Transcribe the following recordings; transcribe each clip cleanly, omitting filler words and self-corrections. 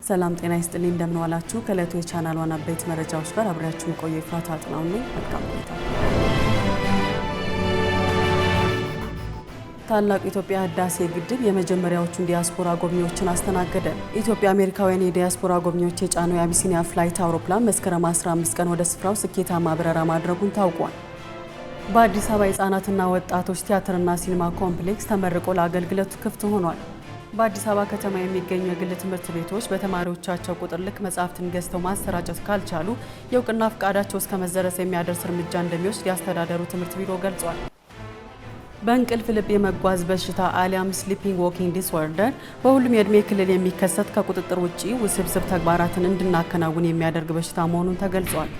ሰላም ጤና ይስጥልኝ እንደምን ዋላችሁ ከለቱ የቻናል ዋና አበይት መረጃዎች ጋር አብራችሁን ቆዩ ፍራታ አጥናው ነኝ መልካም ቆይታ ታላቁ ኢትዮጵያ ህዳሴ ግድብ የመጀመሪያዎቹን ዲያስፖራ ጎብኚዎችን አስተናገደ ኢትዮጵያ አሜሪካውያን የዲያስፖራ ጎብኚዎች የጫነው የአቢሲኒያ ፍላይት አውሮፕላን መስከረም 15 ቀን ወደ ስፍራው ስኬታማ በረራ ማድረጉን ታውቋል በአዲስ አበባ ህጻናትና ወጣቶች ቲያትርና ሲኒማ ኮምፕሌክስ ተመርቆ ለአገልግሎት ክፍት ሆኗል በአዲስ አበባ ከተማ የሚገኙ የግል ትምህርት ቤቶች በተማሪዎቻቸው ቁጥር ልክ መጻሕፍትን ገዝተው ማሰራጨት ካልቻሉ የእውቅና ፍቃዳቸው እስከ መዘረስ የሚያደርስ እርምጃ እንደሚወስድ ያስተዳደሩ ትምህርት ቢሮ ገልጿል በእንቅልፍ ልብ የመጓዝ በሽታ አሊያም ስሊፒንግ ዎኪንግ ዲስኦርደር በሁሉም የዕድሜ ክልል የሚከሰት ከቁጥጥር ውጪ ውስብስብ ተግባራትን እንድናከናውን የሚያደርግ በሽታ መሆኑን ተገልጿል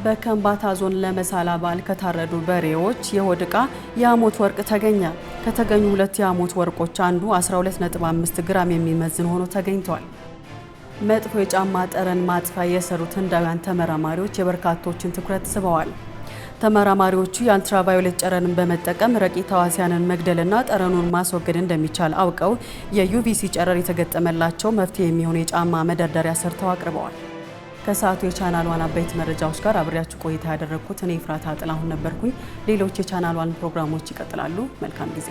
በከምባታ ዞን ለመሳላ በዓል ከታረዱ በሬዎች የሆድ ዕቃ የሐሞት ወርቅ ተገኘ ከተገኙ ሁለት የሐሞት ወርቆች አንዱ 12.5 ግራም የሚመዝን ሆኖ ተገኝቷል መጥፎ የጫማ ጠረን ማጥፊያ የሰሩት ህንዳውያን ተመራማሪዎች የበርካቶችን ትኩረት ስበዋል ተመራማሪዎቹ የአልትራቫዮሌት ጨረርን በመጠቀም ረቂቅ ተዋሲያንን መግደልና ጠረኑን ማስወገድ እንደሚቻል አውቀው የዩቪሲ ጨረር የተገጠመላቸው መፍትሄ የሚሆኑ የጫማ መደርደሪያ ሰርተው አቅርበዋል ከሰዓቱ የቻናል ዋና አበይት መረጃዎች ጋር አብሬያችሁ ቆይታ ያደረኩት እኔ ፍራታ ጥላሁን ነበርኩኝ ሌሎች የቻናል ዋን ፕሮግራሞች ይቀጥላሉ መልካም ጊዜ